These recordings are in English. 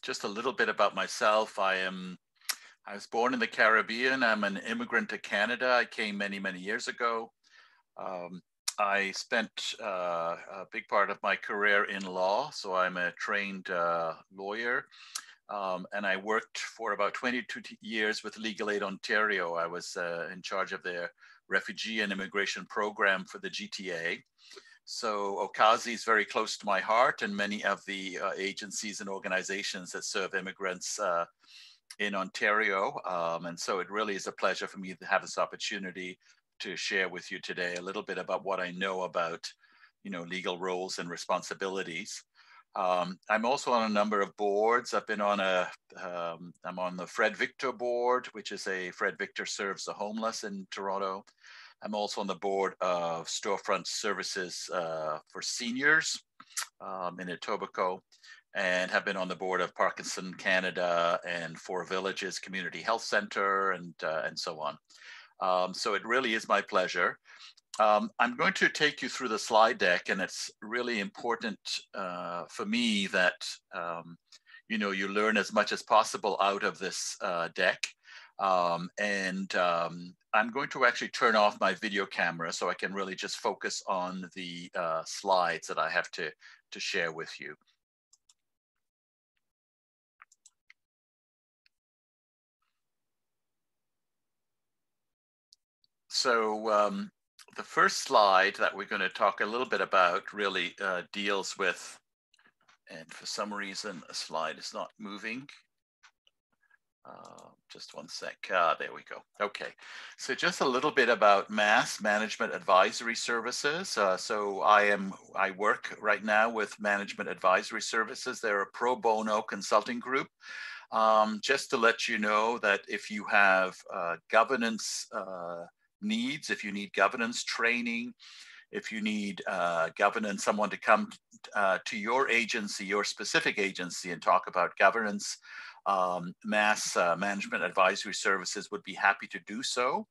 Just a little bit about myself. I was born in the Caribbean. I'm an immigrant to Canada. I came many years ago. Um, I spent a big part of my career in law, so I'm a trained lawyer. And I worked for about 22 years with Legal Aid Ontario. I was in charge of their refugee and immigration program for the GTA. So OCASI is very close to my heart, and many of the agencies and organizations that serve immigrants in Ontario. And so it really is a pleasure for me to have this opportunity to share with you today a little bit about what I know about, legal roles and responsibilities. I'm also on a number of boards. I've been on I'm on the Fred Victor board, which is Fred Victor serves the homeless in Toronto. I'm also on the board of Storefront Services for Seniors in Etobicoke, and have been on the board of Parkinson Canada and Four Villages Community Health Center, and so on. So it really is my pleasure. I'm going to take you through the slide deck, and it's really important for me that you learn as much as possible out of this deck. I'm going to actually turn off my video camera so I can really just focus on the slides that I have to share with you. So the first slide that we're going to talk a little bit about really deals with, and for some reason a slide is not moving. Just one sec. There we go. Okay. So just a little bit about MAS, Management Advisory Services. So I work right now with Management Advisory Services. They're a pro bono consulting group. Just to let you know that if you have governance needs, if you need governance training, if you need governance, someone to come to your agency, your specific agency, and talk about governance, MAS Management Advisory Services would be happy to do so.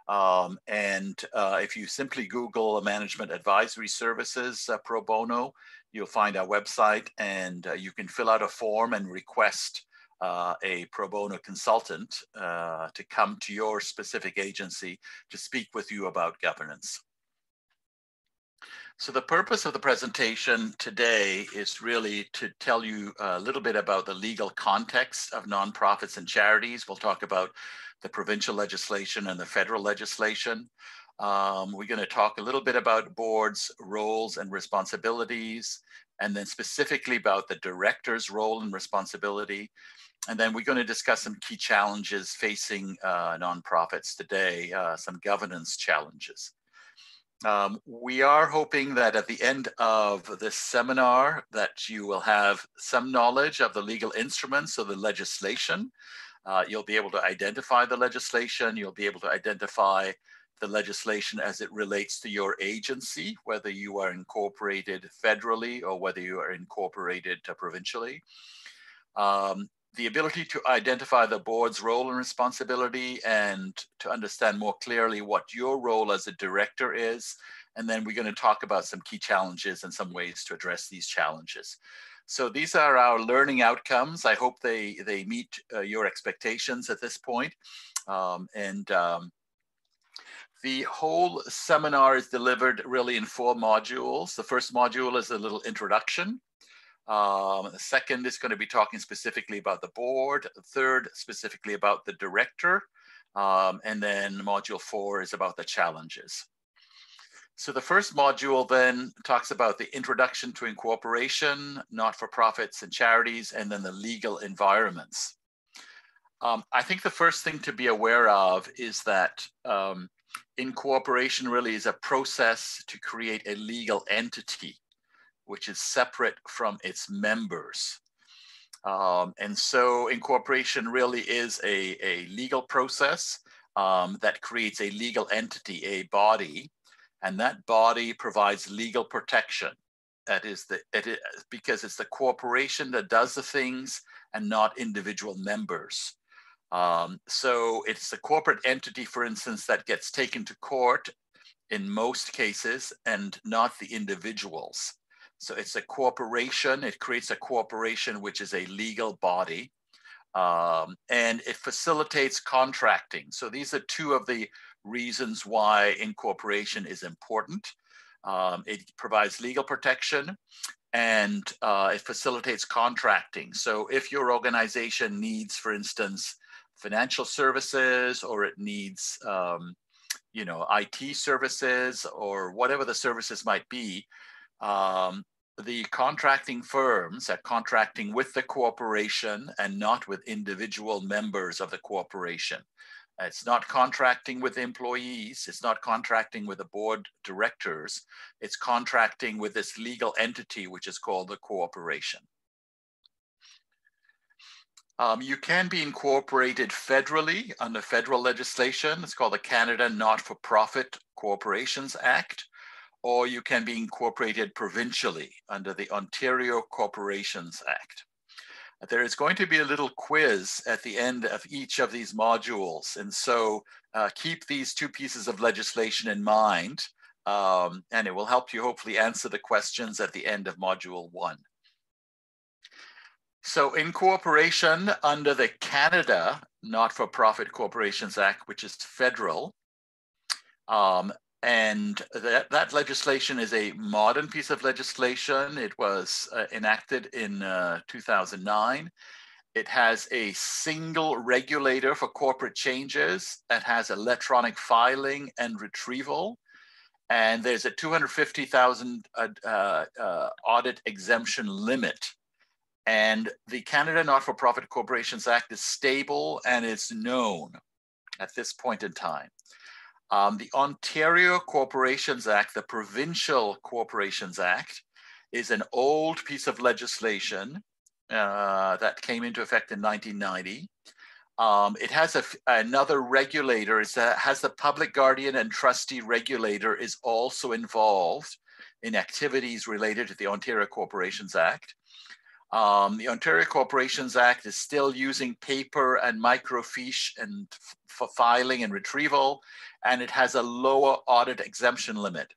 If you simply Google Management Advisory Services pro bono, you'll find our website, and you can fill out a form and request a pro bono consultant to come to your specific agency to speak with you about governance. So the purpose of the presentation today is really to tell you a little bit about the legal context of nonprofits and charities. We'll talk about the provincial legislation and the federal legislation. We're going to talk a little bit about boards' roles and responsibilities, and then specifically about the director's role and responsibility. And then we're going to discuss some key challenges facing nonprofits today, some governance challenges. We are hoping that at the end of this seminar that you will have some knowledge of the legal instruments of the legislation. You'll be able to identify the legislation. You'll be able to identify the legislation as it relates to your agency, whether you are incorporated federally or whether you are incorporated provincially. The ability to identify the board's role and responsibility, and to understand more clearly what your role as a director is. And then we're going to talk about some key challenges and some ways to address these challenges. So these are our learning outcomes. I hope they meet your expectations at this point. The whole seminar is delivered really in 4 modules. The first module is a little introduction. The second is going to be talking specifically about the board. The third, specifically about the director. And then module 4 is about the challenges. So the first module then talks about the introduction to incorporation, not-for-profits and charities, and then the legal environments. I think the first thing to be aware of is that incorporation really is a process to create a legal entity which is separate from its members. And so incorporation really is a legal process that creates a legal entity, a body, and that body provides legal protection. That is because it's the corporation that does the things and not individual members. So it's the corporate entity, for instance, that gets taken to court in most cases, and not the individuals. So it's a corporation. It creates a corporation, which is a legal body. And it facilitates contracting. So these are two of the reasons why incorporation is important. It provides legal protection, and it facilitates contracting. So if your organization needs, for instance, financial services, or it needs IT services, or whatever the services might be, the contracting firms are contracting with the corporation and not with individual members of the corporation. It's not contracting with employees. It's not contracting with the board directors. It's contracting with this legal entity, which is called the corporation. You can be incorporated federally under federal legislation. It's called the Canada Not-for-Profit Corporations Act, or you can be incorporated provincially under the Ontario Corporations Act. There is going to be a little quiz at the end of each of these modules. And so keep these two pieces of legislation in mind, and it will help you hopefully answer the questions at the end of module 1. So incorporation under the Canada Not-for-Profit Corporations Act, which is federal, and that legislation is a modern piece of legislation. It was enacted in 2009. It has a single regulator for corporate changes that has electronic filing and retrieval. And there's a $250,000 audit exemption limit. And the Canada Not-for-Profit Corporations Act is stable and it's known at this point in time. The Ontario Corporations Act, the Provincial Corporations Act, is an old piece of legislation that came into effect in 1990. It has another regulator. It has the public guardian and trustee regulator is also involved in activities related to the Ontario Corporations Act. The Ontario Corporations Act is still using paper and microfiche and for filing and retrieval, and it has a lower audit exemption limit.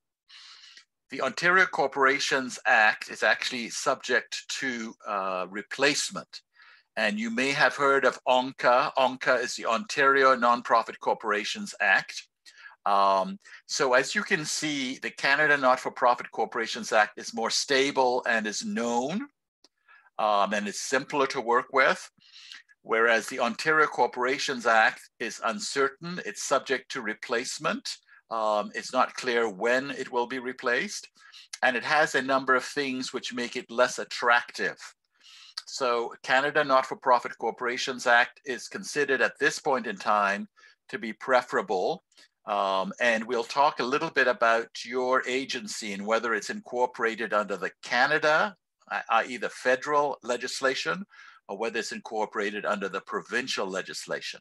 The Ontario Corporations Act is actually subject to replacement. And you may have heard of ONCA. ONCA is the Ontario Nonprofit Corporations Act. So as you can see, the Canada Not-for-Profit Corporations Act is more stable and is known. And it's simpler to work with, whereas the Ontario Corporations Act is uncertain. It's subject to replacement. It's not clear when it will be replaced, and it has a number of things which make it less attractive. So Canada Not-for-Profit Corporations Act is considered at this point in time to be preferable. And we'll talk a little bit about your agency and whether it's incorporated under the Canada, i.e. the federal legislation, or whether it's incorporated under the provincial legislation.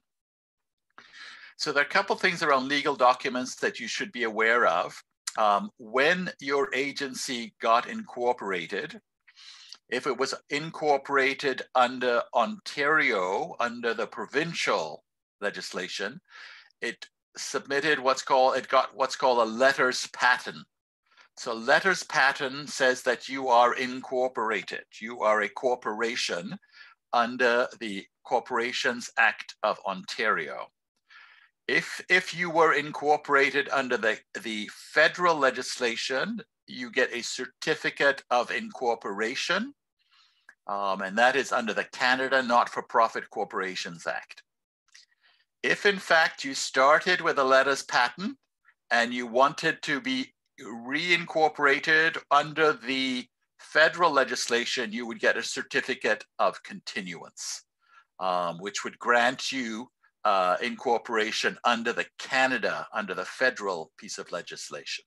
So there are a couple of things around legal documents that you should be aware of. When your agency got incorporated, if it was incorporated under Ontario, under the provincial legislation, it submitted it got what's called a letters patent. So letters patent says that you are incorporated. You are a corporation under the Corporations Act of Ontario. If you were incorporated under the federal legislation, you get a certificate of incorporation, and that is under the Canada Not-for-Profit Corporations Act. If in fact you started with a letters patent and you wanted to be reincorporated under the federal legislation, you would get a certificate of continuance, which would grant you incorporation under the Canada, under the federal piece of legislation.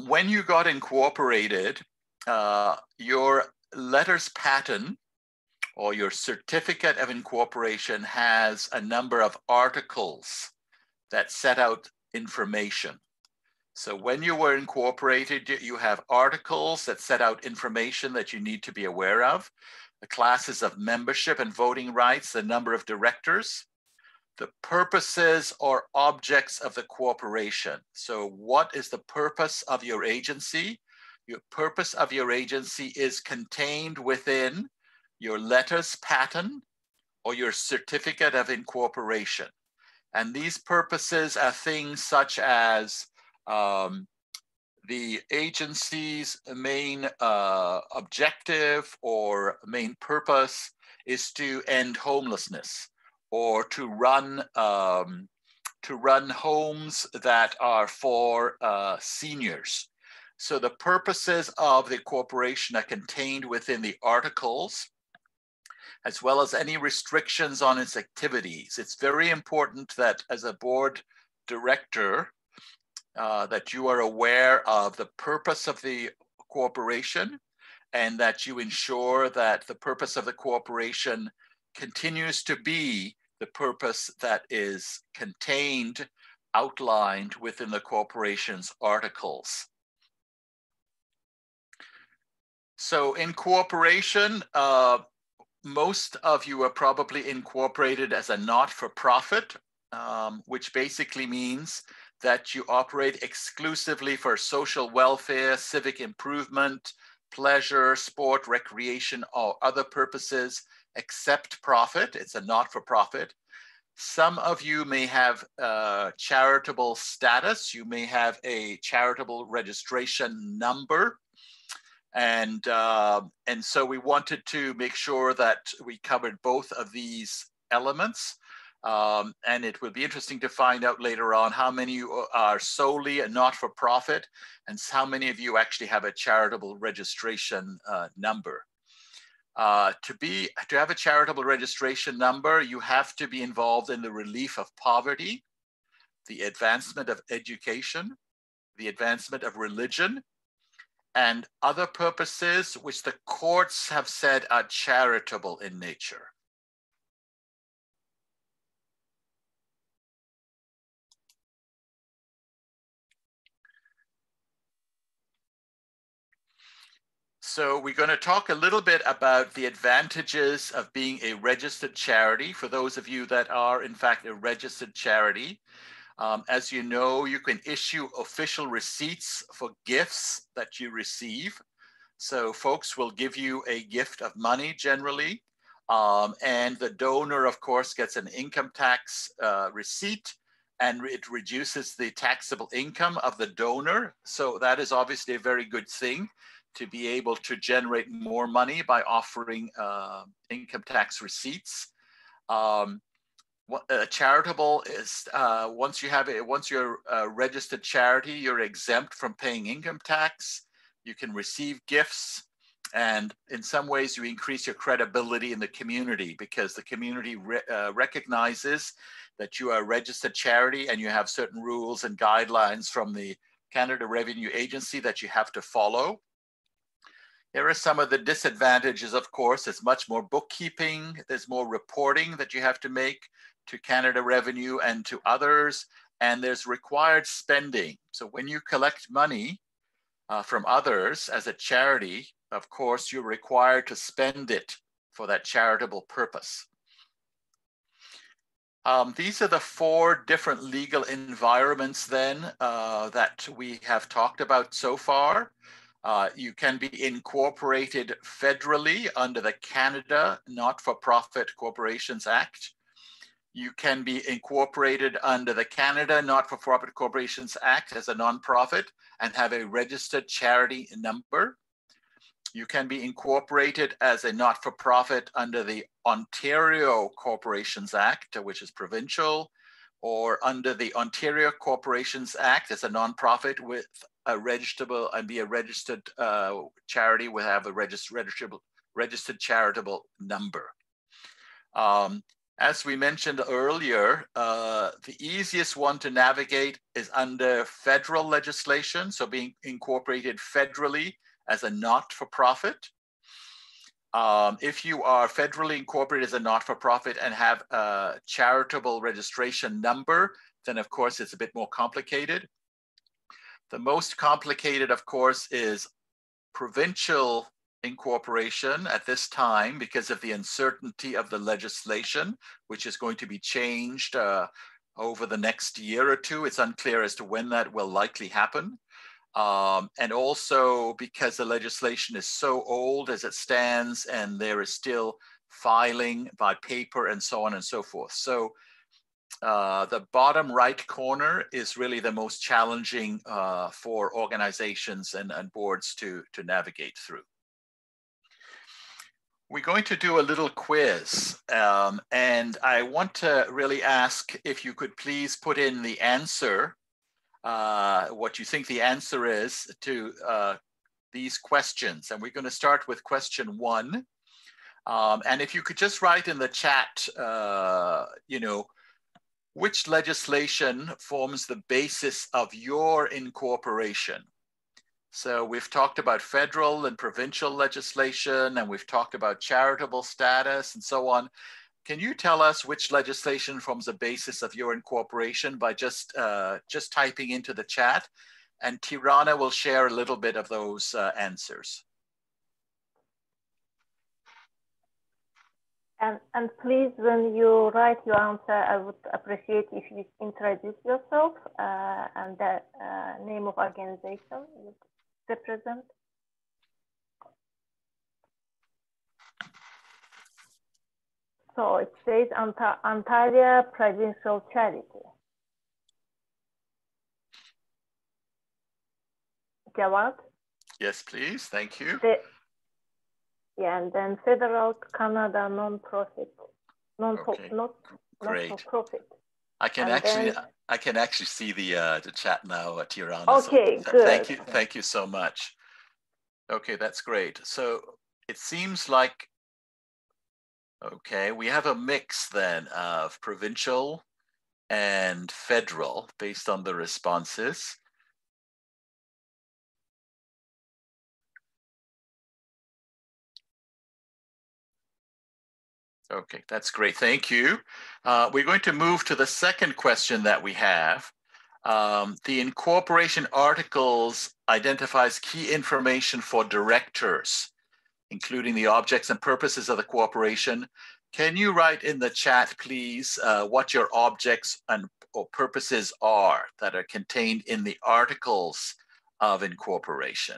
When you got incorporated, your letters patent or your certificate of incorporation has a number of articles that set out information. So when you were incorporated, you have articles that set out information that you need to be aware of. The classes of membership and voting rights, the number of directors, the purposes or objects of the corporation. So what is the purpose of your agency? Your purpose of your agency is contained within your letters patent or your certificate of incorporation. And these purposes are things such as the agency's main objective or main purpose is to end homelessness, or to run homes that are for seniors. So the purposes of the corporation are contained within the articles, as well as any restrictions on its activities. It's very important that as a board director, that you are aware of the purpose of the corporation, and that you ensure that the purpose of the corporation continues to be the purpose that is contained, outlined within the corporation's articles. So incorporation, most of you are probably incorporated as a not-for-profit, which basically means that you operate exclusively for social welfare, civic improvement, pleasure, sport, recreation, or other purposes except profit. It's a not-for-profit. Some of you may have charitable status. You may have a charitable registration number. And so we wanted to make sure that we covered both of these elements. And it will be interesting to find out later on how many you are solely a not-for-profit and how many of you actually have a charitable registration number. To have a charitable registration number, you have to be involved in the relief of poverty, the advancement of education, the advancement of religion, and other purposes which the courts have said are charitable in nature. So we're going to talk a little bit about the advantages of being a registered charity for those of you that are in fact a registered charity. As you know, you can issue official receipts for gifts that you receive. So folks will give you a gift of money generally, and the donor, of course, gets an income tax receipt, and it reduces the taxable income of the donor. So that is obviously a very good thing, to be able to generate more money by offering income tax receipts. Charitable is once you're a registered charity, you're exempt from paying income tax. You can receive gifts, and in some ways you increase your credibility in the community, because the community recognizes that you are a registered charity and you have certain rules and guidelines from the Canada Revenue Agency that you have to follow. Here are some of the disadvantages, of course. There's much more bookkeeping. There's more reporting that you have to make to Canada Revenue and to others. And there's required spending. So when you collect money from others as a charity, of course, you're required to spend it for that charitable purpose. These are the 4 different legal environments then that we have talked about so far. You can be incorporated federally under the Canada Not-for-Profit Corporations Act. You can be incorporated under the Canada Not-for-Profit Corporations Act as a nonprofit and have a registered charity number. You can be incorporated as a not-for-profit under the Ontario Corporations Act, which is provincial, or under the Ontario Corporations Act as a nonprofit with a registrable and be a registered charity will have a registered charitable number. As we mentioned earlier, the easiest one to navigate is under federal legislation, so being incorporated federally as a not-for-profit. If you are federally incorporated as a not-for-profit and have a charitable registration number, then of course it's a bit more complicated. The most complicated, of course, is provincial incorporation at this time because of the uncertainty of the legislation, which is going to be changed over the next year or two. It's unclear as to when that will likely happen. And also because the legislation is so old as it stands and there is still filing by paper and so on and so forth. So the bottom right corner is really the most challenging for organizations and boards to navigate through. We're going to do a little quiz, and I want to really ask if you could please put in the answer, what you think the answer is to these questions. And we're going to start with question 1. And if you could just write in the chat, you know, which legislation forms the basis of your incorporation? So we've talked about federal and provincial legislation, and we've talked about charitable status and so on. Can you tell us which legislation forms the basis of your incorporation by just typing into the chat? And Tirana will share a little bit of those answers. And please, when you write your answer, I would appreciate if you introduce yourself and the name of organization you represent. So it says Ontario Provincial Charity. Jawad? Yes, please. Thank you. Yeah, and then Federal Canada non-profit, Okay. not Great. for profit. I can actually see the chat now, Tirana. Okay, So good. Thank you so much. Okay, that's great. So it seems like, okay, we have a mix then of provincial and federal based on the responses. Okay, that's great. Thank you. We're going to move to the second question that we have. The incorporation articles identifies key information for directors, including the objects and purposes of the corporation. Can you write in the chat, please, what your objects or purposes are that are contained in the articles of incorporation?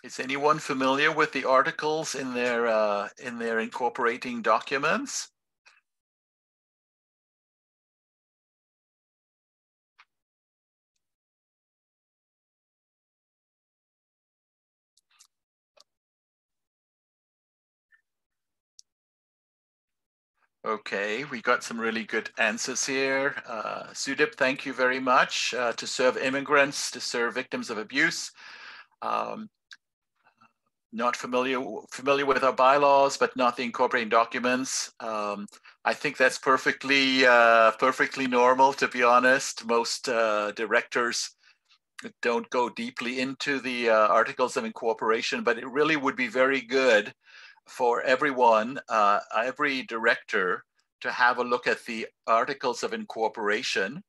Is anyone familiar with the articles in their incorporating documents? Okay, we got some really good answers here. Sudip, thank you very much. To serve immigrants, to serve victims of abuse. Not familiar with our bylaws, but not the incorporating documents. I think that's perfectly normal, to be honest. Most directors don't go deeply into the articles of incorporation, but it really would be very good for everyone, every director, to have a look at the articles of incorporation,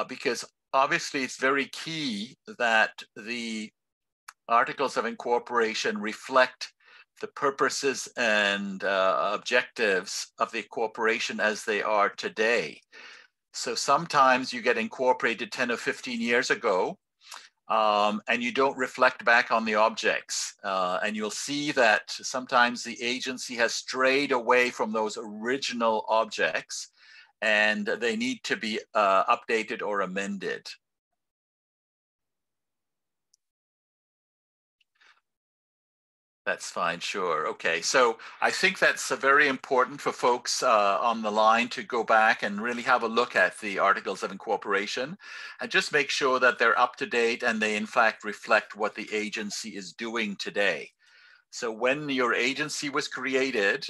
because obviously it's very key that the articles of incorporation reflect the purposes and objectives of the corporation as they are today. So sometimes you get incorporated 10 or 15 years ago, and you don't reflect back on the objects. And you'll see that sometimes the agency has strayed away from those original objects, and they need to be updated or amended. That's fine, sure. Okay, so I think that's very important for folks on the line to go back and really have a look at the articles of incorporation and just make sure that they're up to date and they in fact reflect what the agency is doing today. So when your agency was created,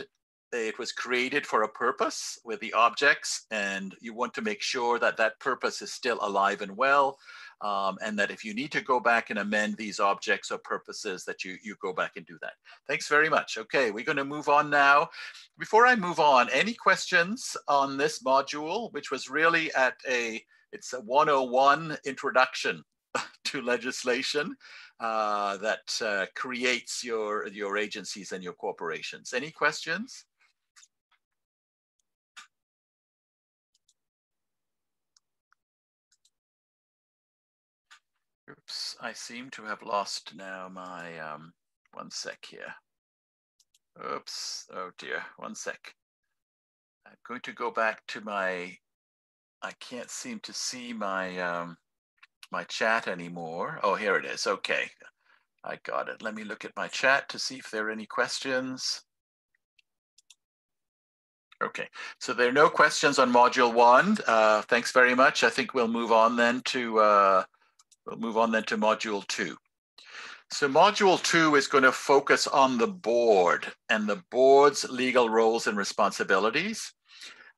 it was created for a purpose with the objects, and you want to make sure that that purpose is still alive and well, and that if you need to go back and amend these objects or purposes, that you go back and do that. Thanks very much. Okay, we're going to move on now. Before I move on, any questions on this module, which was really it's a 101 introduction to legislation that creates your agencies and your corporations. Any questions? Oops, I seem to have lost now my, one sec here. Oops, oh dear, one sec. I'm going to go back to I can't seem to see my, my chat anymore. Oh, here it is, okay. I got it. Let me look at my chat to see if there are any questions. Okay, so there are no questions on module 1. Thanks very much. I think we'll move on then to module 2. So module 2 is going to focus on the board and the board's legal roles and responsibilities.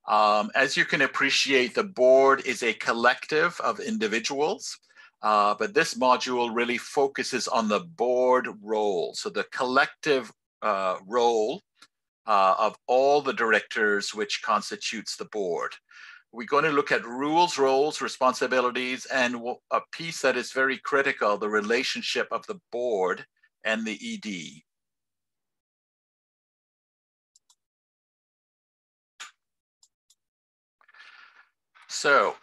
As you can appreciate, the board is a collective of individuals, but this module really focuses on the board role. So the collective role of all the directors which constitutes the board. We're going to look at rules, roles, responsibilities, and a piece that is very critical, the relationship of the board and the ED. So,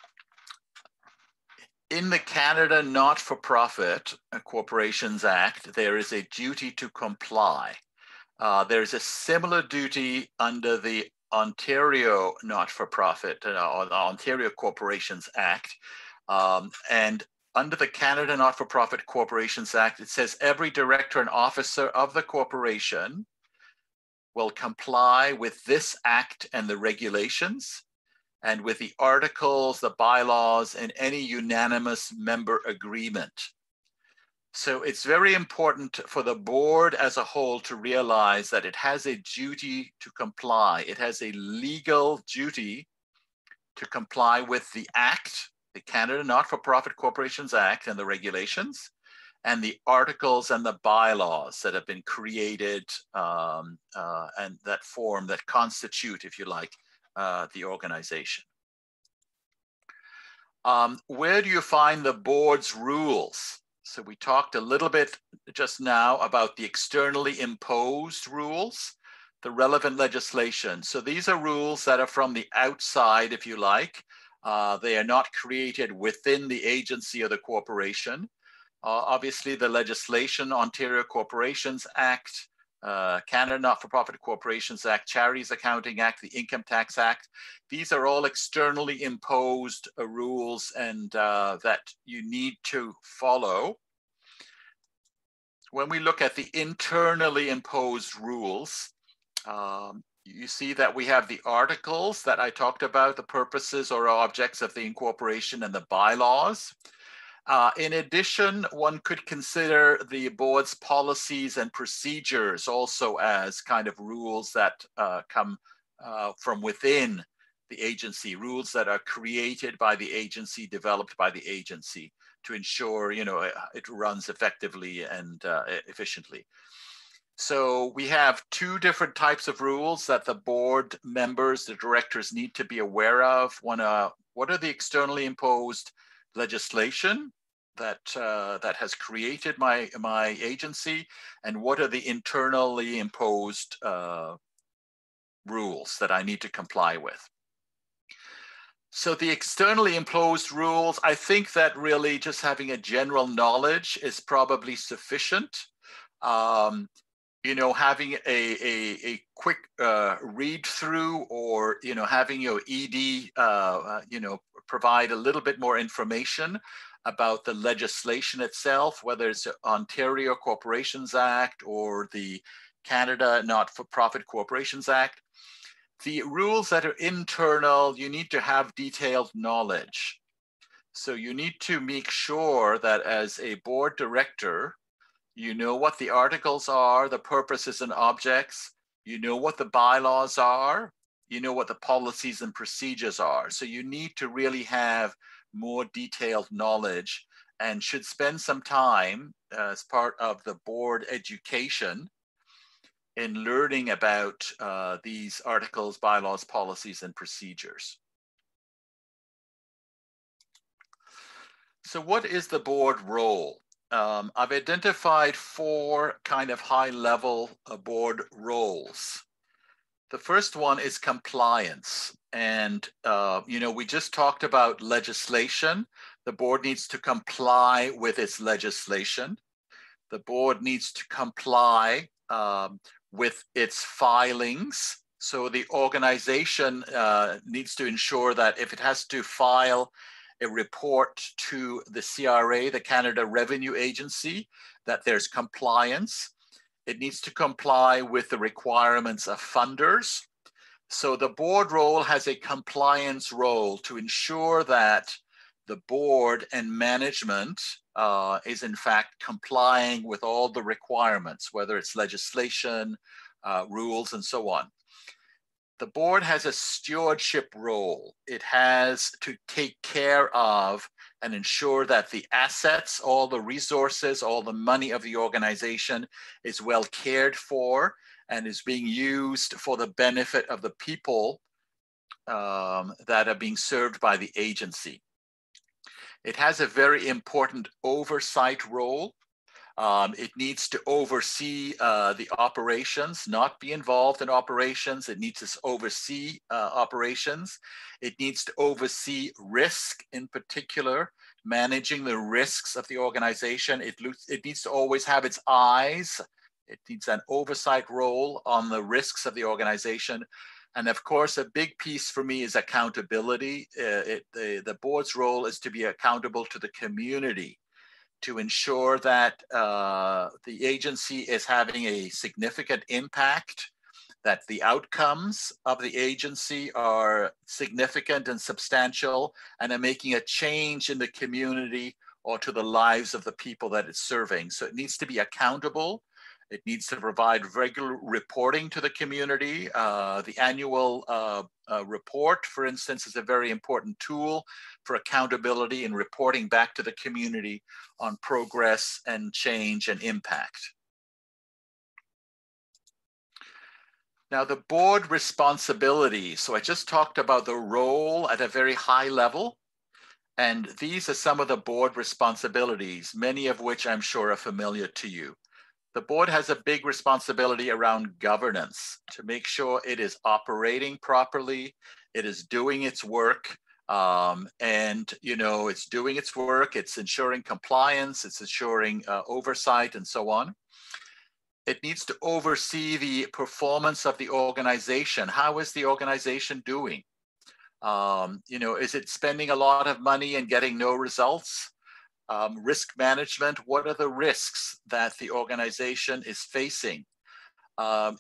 in the Canada Not-for-Profit Corporations Act, there is a duty to comply. There's a similar duty under the Ontario Not-for-Profit, or the Ontario Corporations Act. And under the Canada Not-for-Profit Corporations Act, it says every director and officer of the corporation will comply with this act and the regulations, and with the articles, the bylaws, and any unanimous member agreement. So it's very important for the board as a whole to realize that it has a duty to comply. It has a legal duty to comply with the Act, the Canada Not-for-Profit Corporations Act and the regulations, and the articles and the bylaws that have been created and that constitute, if you like, the organization. Where do you find the board's rules? So we talked a little bit just now about the externally imposed rules, the relevant legislation. So these are rules that are from the outside, if you like. They are not created within the agency or the corporation. Obviously, the legislation, Ontario Corporations Act, Canada Not-for-Profit Corporations Act, Charities Accounting Act, the Income Tax Act. These are all externally imposed rules and that you need to follow. When we look at the internally imposed rules, you see that we have the articles that I talked about, the purposes or objects of the incorporation and the bylaws. In addition, one could consider the board's policies and procedures also as kind of rules that come from within the agency, rules that are created by the agency, developed by the agency to ensure, it runs effectively and efficiently. So we have two different types of rules that the board members, the directors, need to be aware of. One, what are the externally imposed legislation that has created my agency, and what are the internally imposed rules that I need to comply with? So the externally imposed rules, I think that really just having a general knowledge is probably sufficient. Having a quick read through, or having your ED provide a little bit more information about the legislation itself, whether it's the Ontario Corporations Act or the Canada Not-for-Profit Corporations Act. The rules that are internal, you need to have detailed knowledge. So you need to make sure that as a board director, you know what the articles are, the purposes and objects, you know what the bylaws are, you know what the policies and procedures are. So you need to really have more detailed knowledge and should spend some time as part of the board education in learning about these articles, bylaws, policies, and procedures. So what is the board role? I've identified 4 kind of high-level board roles. The first one is compliance. And, you know, we just talked about legislation. The board needs to comply with its legislation. The board needs to comply with its filings. So the organization needs to ensure that if it has to file a report to the CRA, the Canada Revenue Agency, that there's compliance. It needs to comply with the requirements of funders. So the board role has a compliance role to ensure that the board and management is in fact complying with all the requirements, whether it's legislation, rules, and so on. The board has a stewardship role. It has to take care of and ensure that the assets, all the resources, all the money of the organization is well cared for and is being used for the benefit of the people that are being served by the agency. It has a very important oversight role. It needs to oversee the operations, not be involved in operations. It needs to oversee operations. It needs to oversee risk, in particular, managing the risks of the organization. It needs to always have its eyes. It needs an oversight role on the risks of the organization. And of course, a big piece for me is accountability. The board's role is to be accountable to the community, to ensure that the agency is having a significant impact, that the outcomes of the agency are significant and substantial, and are making a change in the community or to the lives of the people that it's serving. So it needs to be accountable. It needs to provide regular reporting to the community. The annual report, for instance, is a very important tool for accountability and reporting back to the community on progress and change and impact. Now, the board responsibilities. So I just talked about the role at a very high level. And these are some of the board responsibilities, many of which I'm sure are familiar to you. The board has a big responsibility around governance to make sure it is operating properly, it is doing its work, and you know, it's doing its work, it's ensuring compliance, it's ensuring oversight, and so on. It needs to oversee the performance of the organization. How is the organization doing? You know, is it spending a lot of money and getting no results? Risk management, what are the risks that the organization is facing?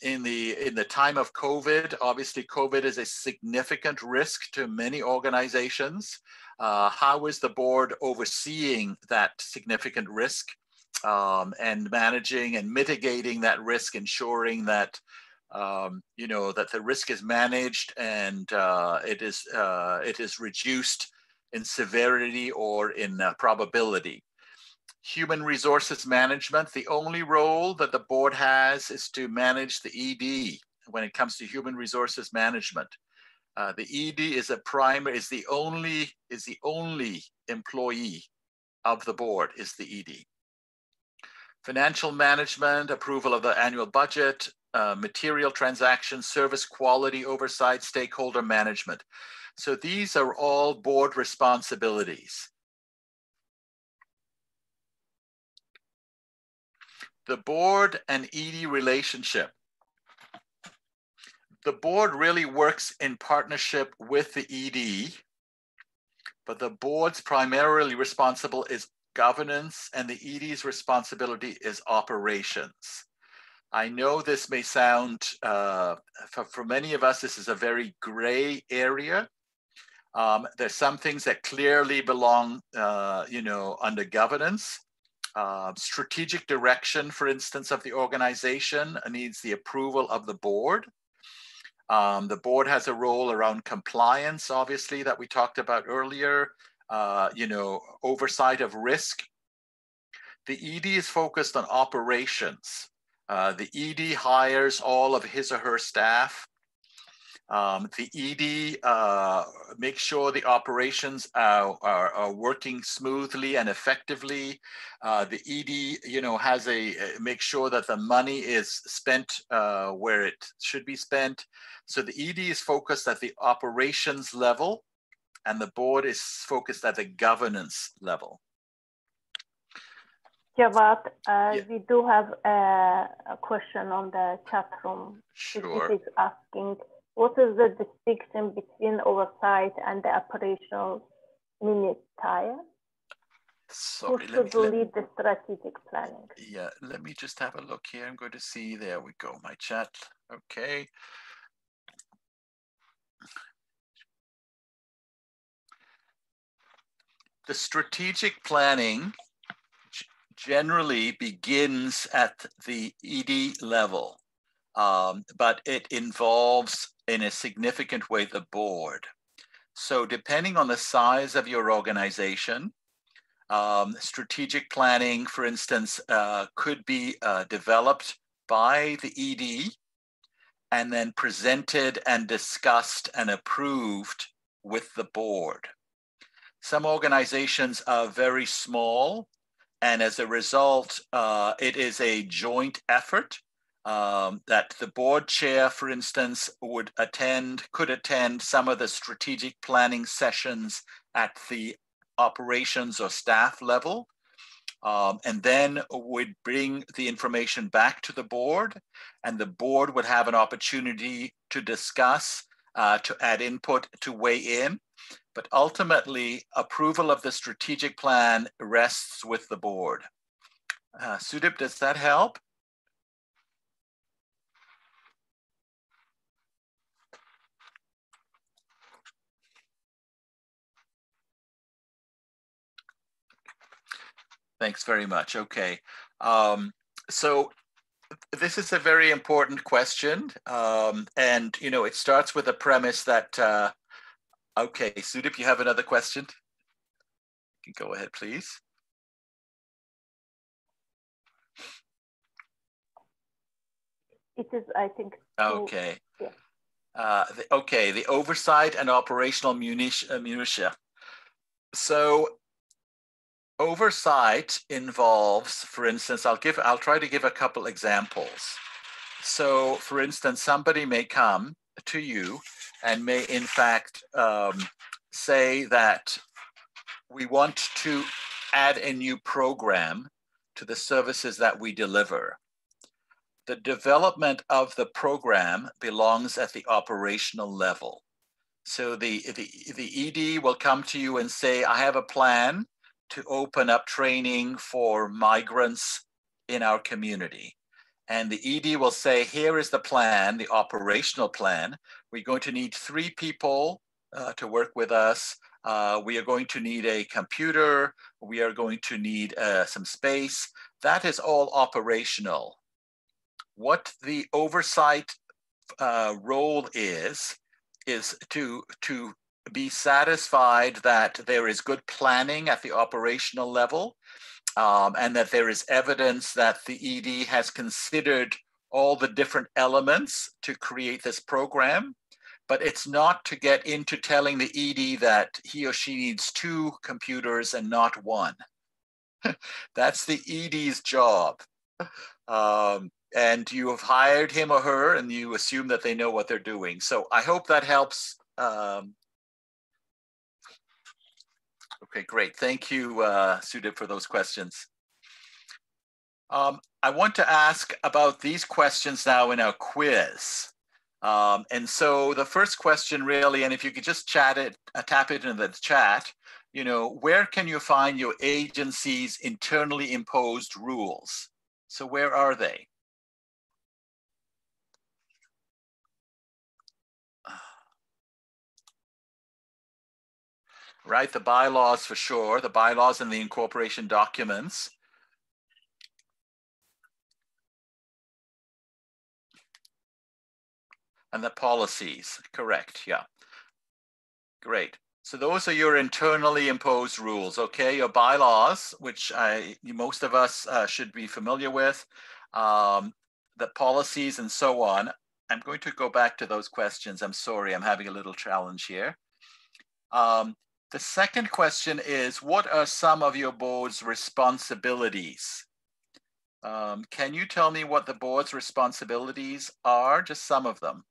In the time of COVID, obviously COVID is a significant risk to many organizations. How is the board overseeing that significant risk and managing and mitigating that risk, ensuring that you know, that the risk is managed and it is reduced in severity or in probability. Human resources management, the only role that the board has is to manage the ED when it comes to human resources management. The ED is the only employee of the board is the ED. Financial management, approval of the annual budget, material transactions, service quality oversight, stakeholder management. So these are all board responsibilities. The board and ED relationship. The board really works in partnership with the ED, but the board's primarily responsible is governance and the ED's responsibility is operations. I know this may sound, for many of us, this is a very gray area. There's some things that clearly belong, you know, under governance. Strategic direction, for instance, of the organization needs the approval of the board. The board has a role around compliance, obviously, that we talked about earlier, oversight of risk. The ED is focused on operations. The ED hires all of his or her staff. The ED makes sure the operations are working smoothly and effectively. The ED, has makes sure that the money is spent where it should be spent. So the ED is focused at the operations level, and the board is focused at the governance level. Javad, we do have a question on the chat room. Sure. It is asking, what is the distinction between oversight and the operational minister? Sorry, who should lead the strategic planning? Yeah, let me just have a look here. I'm going to see, there we go, my chat. Okay. The strategic planning generally begins at the ED level, but it involves in a significant way the board. So depending on the size of your organization, strategic planning, for instance, could be developed by the ED and then presented and discussed and approved with the board. Some organizations are very small, and as a result, it is a joint effort that the board chair, for instance, could attend some of the strategic planning sessions at the operations or staff level, and then would bring the information back to the board, and the board would have an opportunity to discuss, to add input, to weigh in. But ultimately, approval of the strategic plan rests with the board. Sudip, does that help? Thanks very much. Okay. So this is a very important question. And, it starts with a premise that, okay, Sudip, you have another question? You can go ahead, please. It is, I think. Okay. Yeah. The oversight and operational minutia. So oversight involves, for instance, I'll try to give a couple examples. So, for instance, somebody may come to you and may, in fact, say that we want to add a new program to the services that we deliver. The development of the program belongs at the operational level. So the ED will come to you and say, I have a plan to open up training for migrants in our community. And the ED will say, here is the plan, the operational plan. We're going to need 3 people to work with us. We are going to need a computer. We are going to need some space. That is all operational. What the oversight role is to be satisfied that there is good planning at the operational level, and that there is evidence that the ED has considered all the different elements to create this program. But it's not to get into telling the ED that he or she needs 2 computers and not 1. That's the ED's job. And you have hired him or her, and you assume that they know what they're doing. So I hope that helps. Okay, great. Thank you, Sudip, for those questions. I want to ask about these questions now in our quiz. And so the first question really, and if you could just tap it into the chat, where can you find your agency's internally imposed rules? So where are they? Right, the bylaws for sure, the bylaws and the incorporation documents. And the policies, correct, yeah. Great. So those are your internally imposed rules, okay? Your bylaws, which most of us should be familiar with, the policies and so on. I'm going to go back to those questions. I'm sorry, I'm having a little challenge here. The second question is, what are some of your board's responsibilities? Can you tell me what the board's responsibilities are? Just some of them.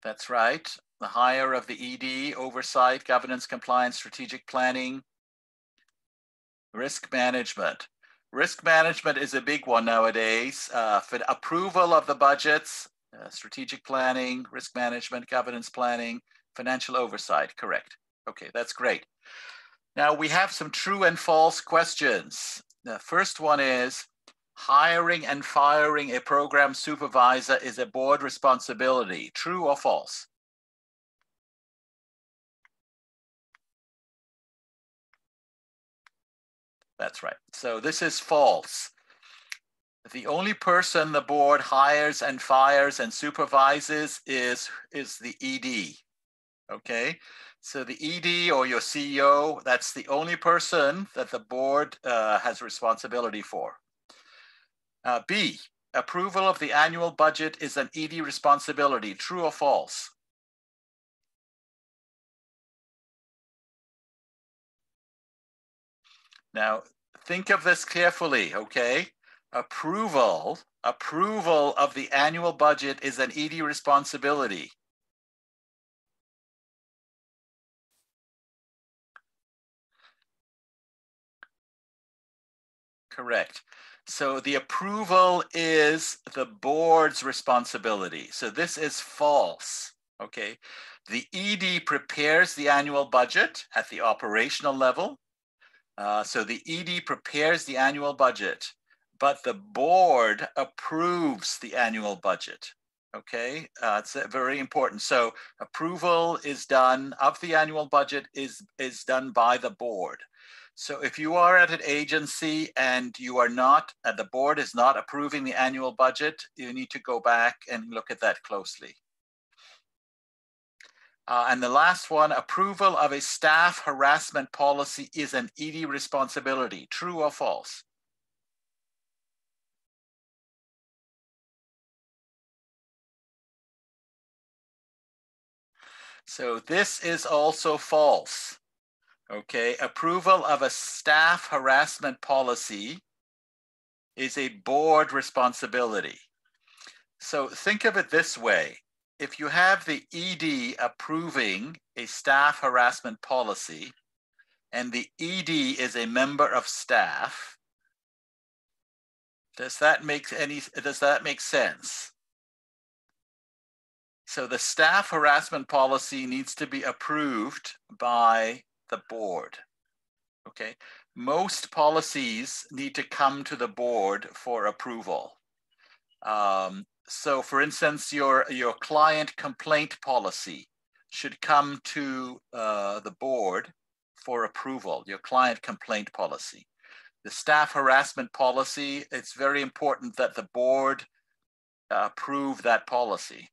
That's right. The hire of the ED, oversight, governance, compliance, strategic planning, risk management. Risk management is a big one nowadays. For approval of the budgets, strategic planning, risk management, governance planning, financial oversight, correct. Okay, that's great. Now we have some true and false questions. The first one is, hiring and firing a program supervisor is a board responsibility, true or false? That's right. So this is false. The only person the board hires and fires and supervises is the ED. Okay, so the ED or your CEO, that's the only person that the board has responsibility for. B, approval of the annual budget is an ED responsibility, true or false? Now, think of this carefully, okay? Approval of the annual budget is an ED responsibility. Correct. So the approval is the board's responsibility. So this is false, okay? The ED prepares the annual budget at the operational level. So the ED prepares the annual budget, but the board approves the annual budget, okay? It's very important. So approval is done of the annual budget is done by the board. So if you are at an agency and you are not, the board is not approving the annual budget, you need to go back and look at that closely. And the last one, approval of a staff harassment policy is an ED responsibility, true or false? So this is also false. Okay, approval of a staff harassment policy is a board responsibility. So think of it this way. If you have the ED approving a staff harassment policy and the ED is a member of staff, does that make sense? So the staff harassment policy needs to be approved by the board. Okay, most policies need to come to the board for approval. So for instance, your client complaint policy should come to the board for approval, your client complaint policy. The staff harassment policy, it's very important that the board approve that policy.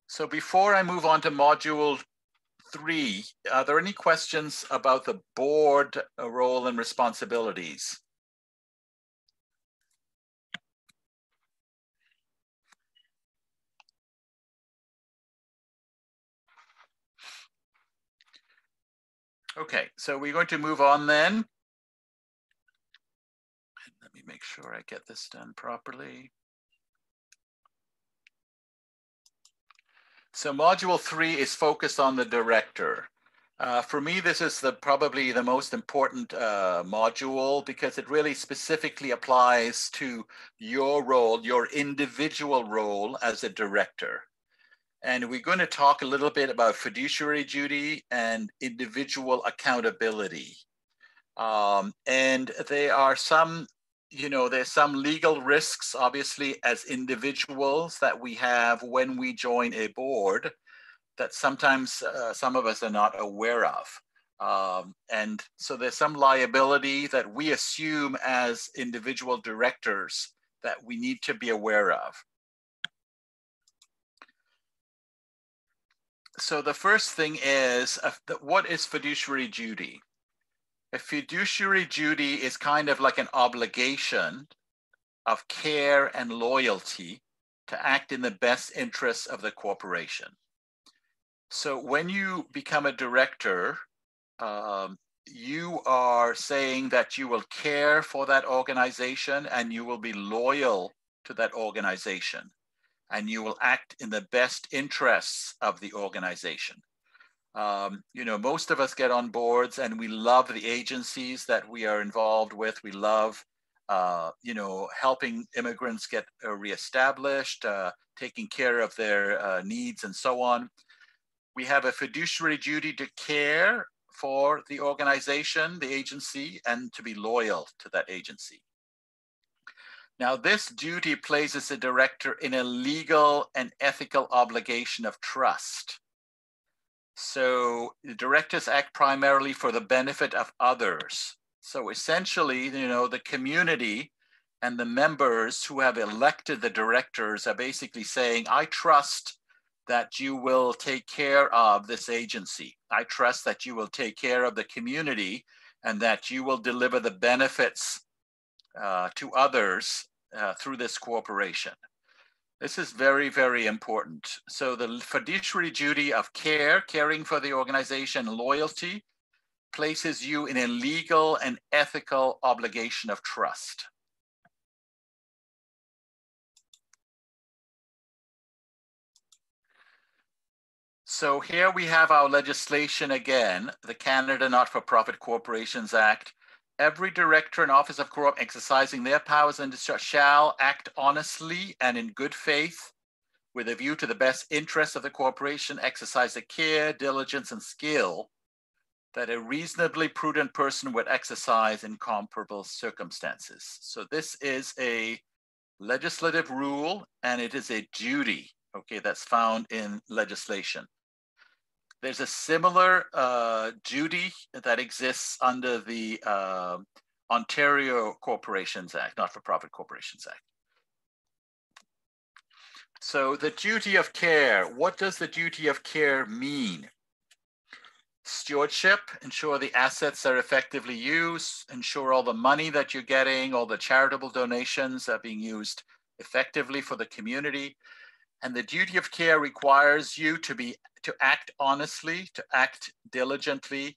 So before I move on to module 3, are there any questions about the board role and responsibilities? Okay, so we're going to move on then. Let me make sure I get this done properly. So module 3 is focused on the director. For me, this is probably the most important module because it really specifically applies to your role, your individual role as a director. And we're going to talk a little bit about fiduciary duty and individual accountability. And there are some, there's some legal risks, obviously, as individuals that we have when we join a board. that sometimes some of us are not aware of. And so there's some liability that we assume as individual directors that we need to be aware of. So the first thing is, what is fiduciary duty? A fiduciary duty is kind of like an obligation of care and loyalty to act in the best interests of the corporation. So when you become a director, you are saying that you will care for that organization and you will be loyal to that organization and you will act in the best interests of the organization. You know, most of us get on boards and we love the agencies that we are involved with. We love, you know, helping immigrants get reestablished, taking care of their needs and so on. We have a fiduciary duty to care for the organization, the agency, and to be loyal to that agency. Now, this duty places a director in a legal and ethical obligation of trust. So the directors act primarily for the benefit of others. So essentially, you know, the community and the members who have elected the directors are basically saying, I trust that you will take care of this agency. I trust that you will take care of the community and that you will deliver the benefits to others through this corporation. This is very, very important. So the fiduciary duty of care, caring for the organization, loyalty, places you in a legal and ethical obligation of trust. So here we have our legislation again, the Canada Not-for-Profit Corporations Act. Every director and office of corp exercising their powers and shall act honestly and in good faith with a view to the best interests of the corporation, exercise the care, diligence, and skill that a reasonably prudent person would exercise in comparable circumstances. So this is a legislative rule and it is a duty, okay, that's found in legislation. There's a similar duty that exists under the Ontario Corporations Act, Not-for-Profit Corporations Act. So the duty of care, what does the duty of care mean? Stewardship, ensure the assets are effectively used, ensure all the money that you're getting, all the charitable donations are being used effectively for the community. And the duty of care requires you to act honestly, to act diligently,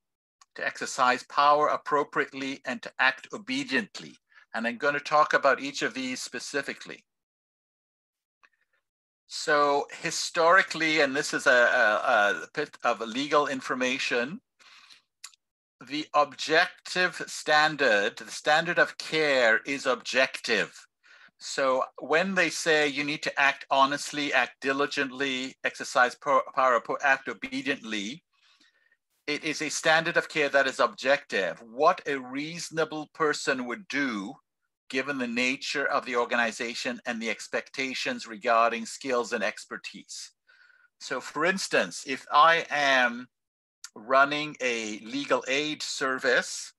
to exercise power appropriately, and to act obediently. And I'm going to talk about each of these specifically. So historically, and this is a bit of legal information, the objective standard, the standard of care is objective. So when they say you need to act honestly, act diligently, exercise power, act obediently, it is a standard of care that is objective. What a reasonable person would do given the nature of the organization and the expectations regarding skills and expertise. So for instance, if I am running a legal aid service,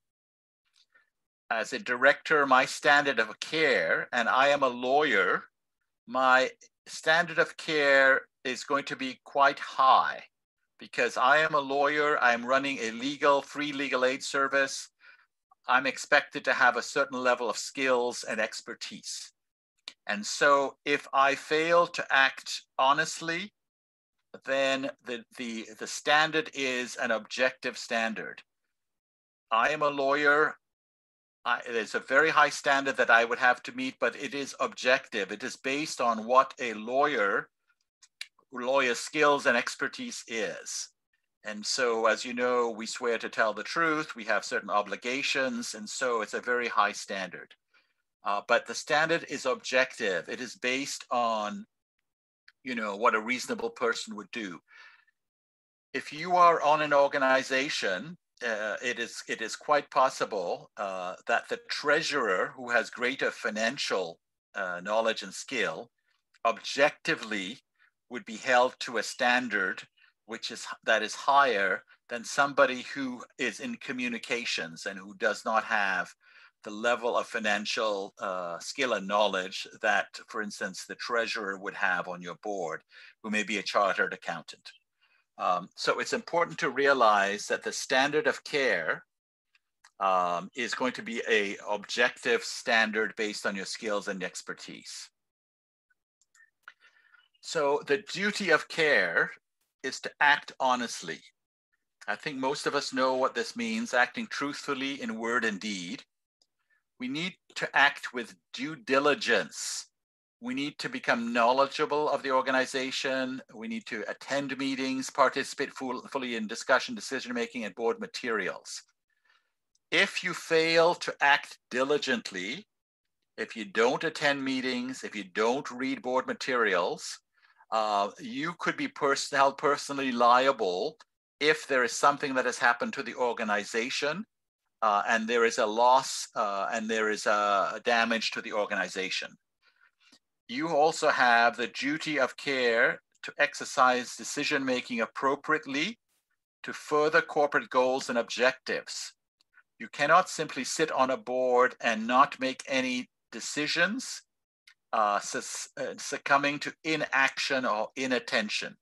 as a director, my standard of care, and I am a lawyer, my standard of care is going to be quite high because I am a lawyer, I'm running a free legal aid service. I'm expected to have a certain level of skills and expertise. And so if I fail to act honestly, then the standard is an objective standard. I am a lawyer. There's a very high standard that I would have to meet, but it is objective. It is based on what a lawyer's skills and expertise is. And so, as you know, we swear to tell the truth. We have certain obligations. And so it's a very high standard. But the standard is objective. It is based on, you know, what a reasonable person would do. If you are on an organization, it is quite possible that the treasurer, who has greater financial knowledge and skill, objectively would be held to a standard that is higher than somebody who is in communications and who does not have the level of financial skill and knowledge that, for instance, the treasurer would have on your board, who may be a chartered accountant. So it's important to realize that the standard of care is going to be an objective standard based on your skills and expertise. So the duty of care is to act honestly. I think most of us know what this means, acting truthfully in word and deed. We need to act with due diligence. We need to become knowledgeable of the organization. We need to attend meetings, participate fully in discussion, decision-making, and board materials. If you fail to act diligently, if you don't attend meetings, if you don't read board materials, you could be held personally liable if there is something that has happened to the organization and there is a loss and there is a damage to the organization. You also have the duty of care to exercise decision-making appropriately to further corporate goals and objectives. You cannot simply sit on a board and not make any decisions, succumbing to inaction or inattention.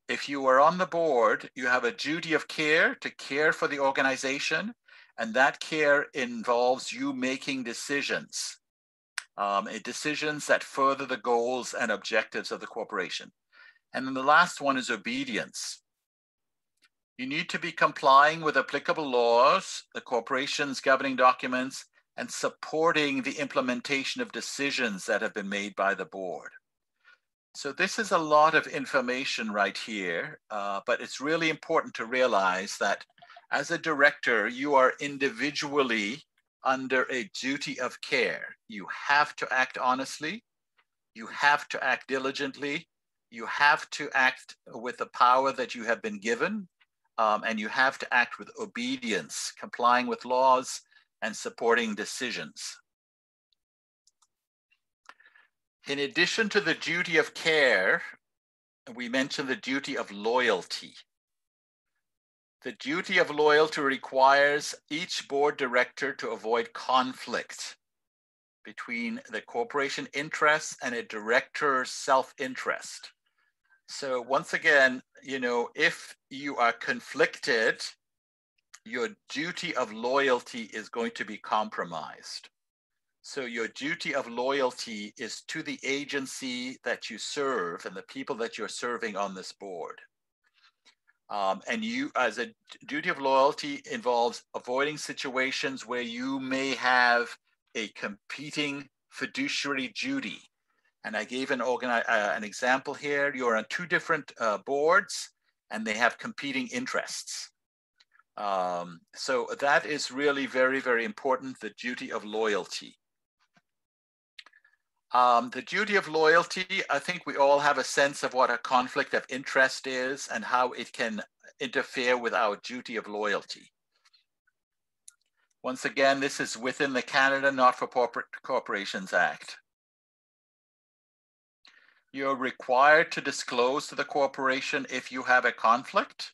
If you are on the board, you have a duty of care to care for the organization, and that care involves you making decisions, decisions that further the goals and objectives of the corporation. And then the last one is obedience. You need to be complying with applicable laws, the corporation's governing documents, and supporting the implementation of decisions that have been made by the board. So this is a lot of information right here, but it's really important to realize that as a director, you are individually under a duty of care. You have to act honestly, you have to act diligently, you have to act with the power that you have been given, and you have to act with obedience, complying with laws and supporting decisions. In addition to the duty of care, we mentioned the duty of loyalty. The duty of loyalty requires each board director to avoid conflict between the corporation interests and a director's self-interest. So once again, if you are conflicted, your duty of loyalty is going to be compromised. So your duty of loyalty is to the agency that you serve and the people that you're serving on this board. And you, as a duty of loyalty, involves avoiding situations where you may have a competing fiduciary duty. And I gave an example here. You're on two different boards and they have competing interests. So that is really very, very important, the duty of loyalty. The duty of loyalty, I think we all have a sense of what a conflict of interest is and how it can interfere with our duty of loyalty. Once again, this is within the Canada Not-for-Profit Corporations Act. You're required to disclose to the corporation if you have a conflict.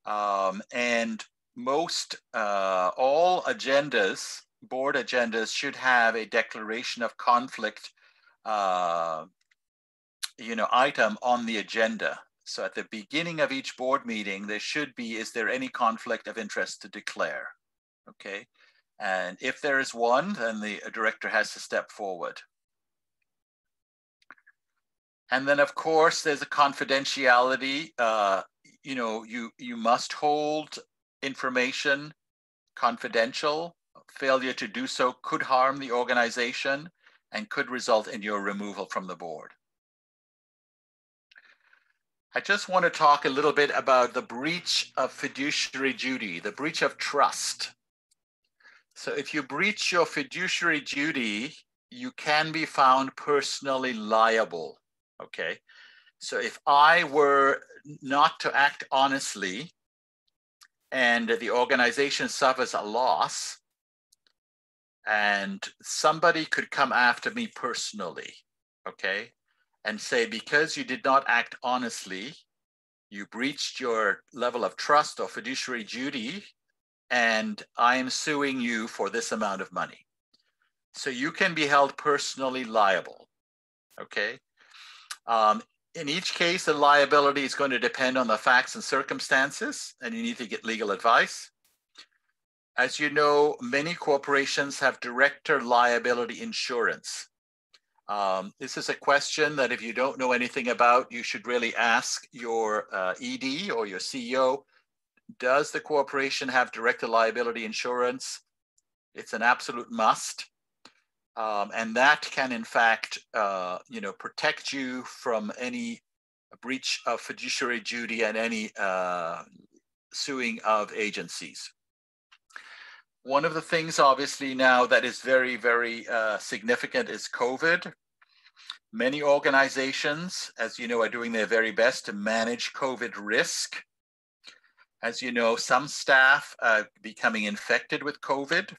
And most, all agendas, board agendas should have a declaration of conflict item on the agenda. So at the beginning of each board meeting, there should be, is there any conflict of interest to declare? Okay. And if there is one, then the director has to step forward. And then of course, there's a confidentiality. You must hold information confidential. Failure to do so could harm the organization and could result in your removal from the board. I just want to talk a little bit about the breach of fiduciary duty, the breach of trust. So if you breach your fiduciary duty, you can be found personally liable, okay? So if I were not to act honestly and the organization suffers a loss, and somebody could come after me personally, okay, and say, because you did not act honestly, You breached your level of trust or fiduciary duty, and I am suing you for this amount of money. So you can be held personally liable, okay? In each case, the liability is going to depend on the facts and circumstances, and you need to get legal advice. As you know, many corporations have director liability insurance. This is a question that if you don't know anything about, you should really ask your ED or your CEO. Does the corporation have director liability insurance? It's an absolute must. And that can, in fact, protect you from any breach of fiduciary duty and any suing of agencies. One of the things, obviously, now that is very, very significant is COVID. Many organizations, as you know, are doing their very best to manage COVID risk. As you know, some staff are becoming infected with COVID.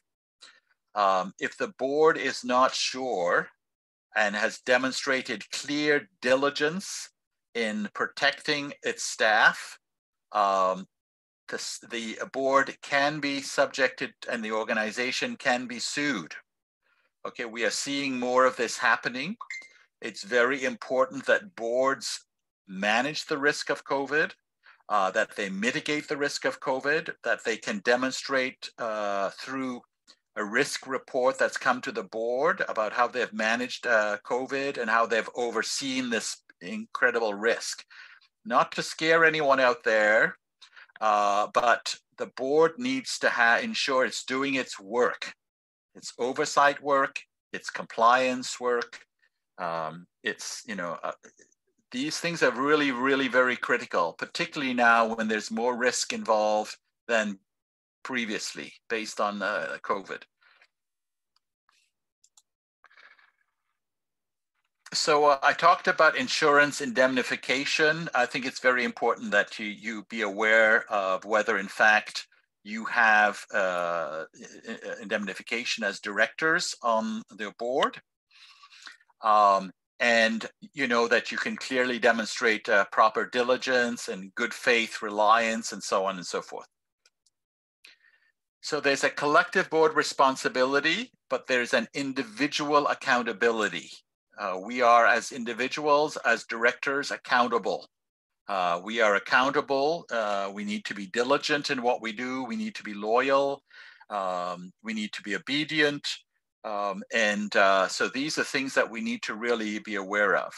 If the board is not sure and has demonstrated clear diligence in protecting its staff, the board can be subjected and the organization can be sued. Okay, we are seeing more of this happening. It's very important that boards manage the risk of COVID, that they mitigate the risk of COVID, that they can demonstrate through a risk report that's come to the board about how they've managed COVID and how they've overseen this incredible risk. Not to scare anyone out there, but the board needs to ensure it's doing its work. It's oversight work, it's compliance work. These things are really, really very critical, particularly now when there's more risk involved than previously based on COVID. So I talked about insurance indemnification. I think it's very important that you be aware of whether, in fact, you have indemnification as directors on the board. And you know that you can clearly demonstrate proper diligence and good faith, reliance, and so on and so forth. So there's a collective board responsibility, but there's an individual accountability. We are, as individuals, as directors, accountable. We are accountable. We need to be diligent in what we do. We need to be loyal. We need to be obedient. So these are things that we need to really be aware of.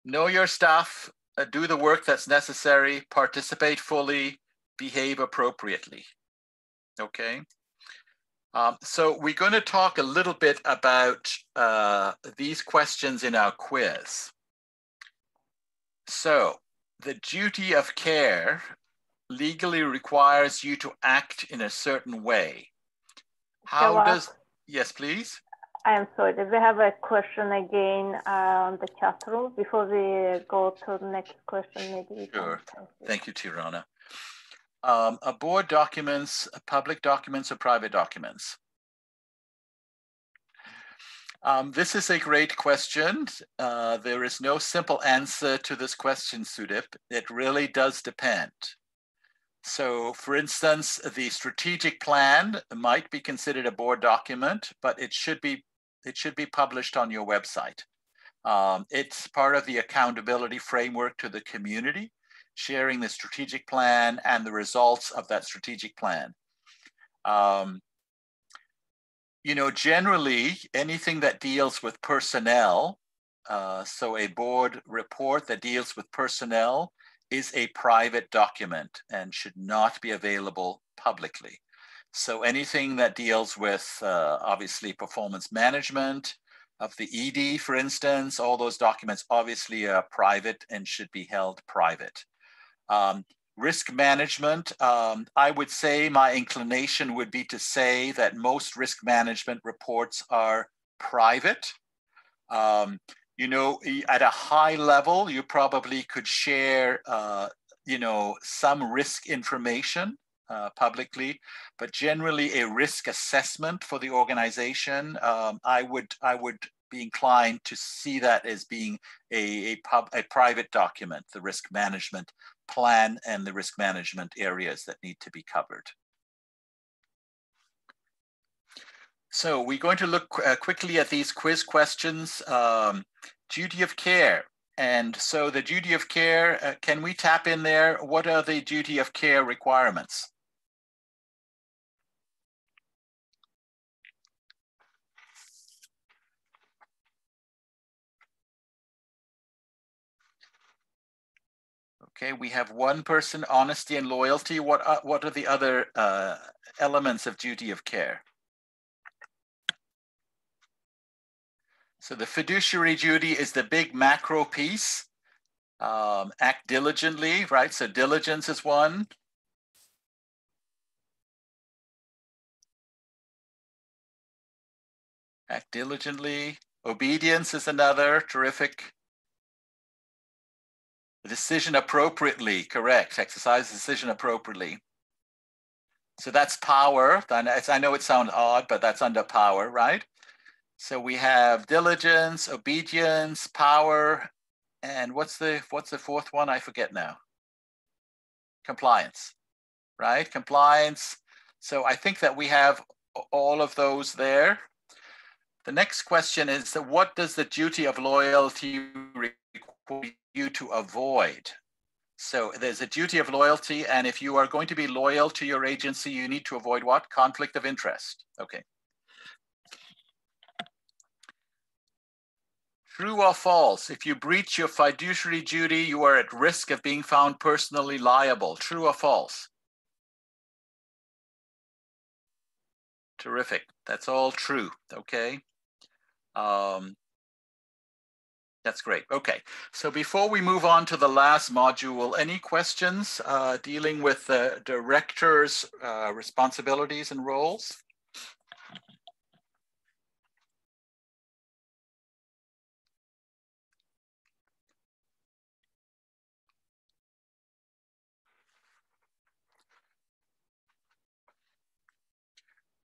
Know your stuff, do the work that's necessary, participate fully, behave appropriately. Okay. So we're going to talk a little bit about these questions in our quiz. So the duty of care legally requires you to act in a certain way. How does, yes, please. I am sorry, we have a question again on the chat room. Before we go to the next question, maybe. Sure. Thank you, Tirana. Are board documents public documents or private documents? This is a great question. There is no simple answer to this question, Sudip. It really does depend. So, for instance, the strategic plan might be considered a board document, but it should be published on your website. It's part of the accountability framework to the community, sharing the strategic plan and the results of that strategic plan. Generally, anything that deals with personnel, so a board report that deals with personnel, is a private document and should not be available publicly. So anything that deals with, obviously, performance management of the ED, for instance, all those documents obviously are private and should be held private. Risk management, I would say my inclination would be to say that most risk management reports are private. At a high level, you probably could share, some risk information publicly, but generally a risk assessment for the organization, I would be inclined to see that as being a private document, the risk management plan and the risk management areas that need to be covered. So we're going to look quickly at these quiz questions. Duty of care. And so the duty of care, can we tap in there? What are the duty of care requirements? Okay, we have one person, honesty and loyalty. What are the other elements of duty of care? So the fiduciary duty is the big macro piece. Act diligently, right? So diligence is one. Act diligently. Obedience is another. Terrific. Decision appropriately, correct. Exercise decision appropriately. So that's power. I know it sounds odd, but that's under power, right? So we have diligence, obedience, power, and what's the fourth one? I forget now. Compliance, right? Compliance. So I think that we have all of those there. The next question is, what does the duty of loyalty require you to avoid? So there's a duty of loyalty, and if you are going to be loyal to your agency, you need to avoid what? Conflict of interest. Okay. True or false? If you breach your fiduciary duty, you are at risk of being found personally liable. True or false? Terrific. That's all true. Okay. That's great. Okay. So before we move on to the last module, any questions dealing with the director's responsibilities and roles?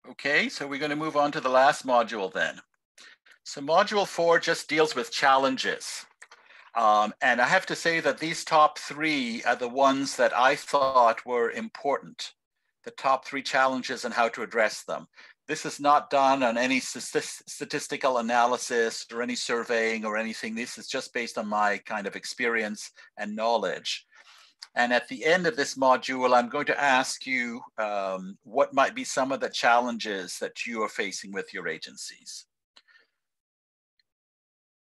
Okay, so we're going to move on to the last module then. So module 4 just deals with challenges. And I have to say that these top 3 are the ones that I thought were important. The top 3 challenges and how to address them. This is not done on any statistical analysis or any surveying or anything. This is just based on my kind of experience and knowledge. And at the end of this module, I'm going to ask you what might be some of the challenges that you are facing with your agencies.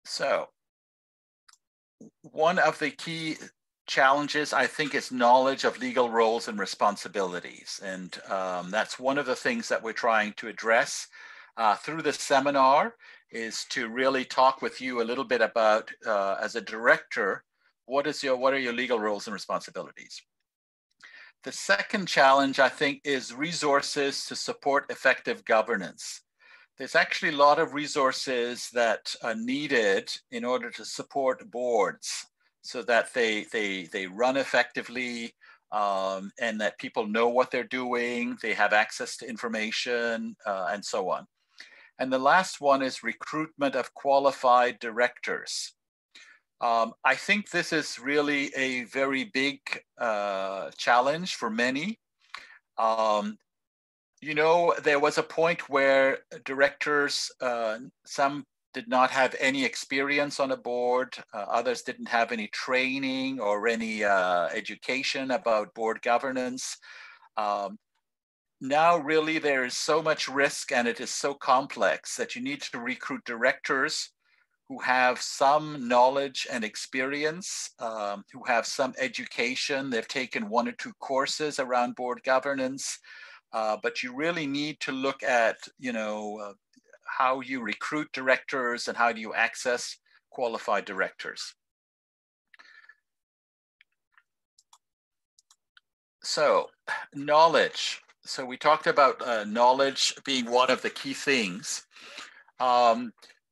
So one of the key challenges, I think, is knowledge of legal roles and responsibilities. And that's one of the things that we're trying to address through this seminar, is to really talk with you a little bit about, as a director, what are your legal roles and responsibilities? The second challenge, I think, is resources to support effective governance. There's actually a lot of resources that are needed in order to support boards so that they run effectively, and that people know what they're doing, they have access to information, and so on. And the last one is recruitment of qualified directors. I think this is really a very big challenge for many. You know, there was a point where directors, some did not have any experience on a board, others didn't have any training or any education about board governance. Now, really, there is so much risk and it is so complex that you need to recruit directors who have some knowledge and experience, who have some education. They've taken 1 or 2 courses around board governance, but you really need to look at, you know, how you recruit directors and how do you access qualified directors. So, knowledge. So we talked about knowledge being one of the key things.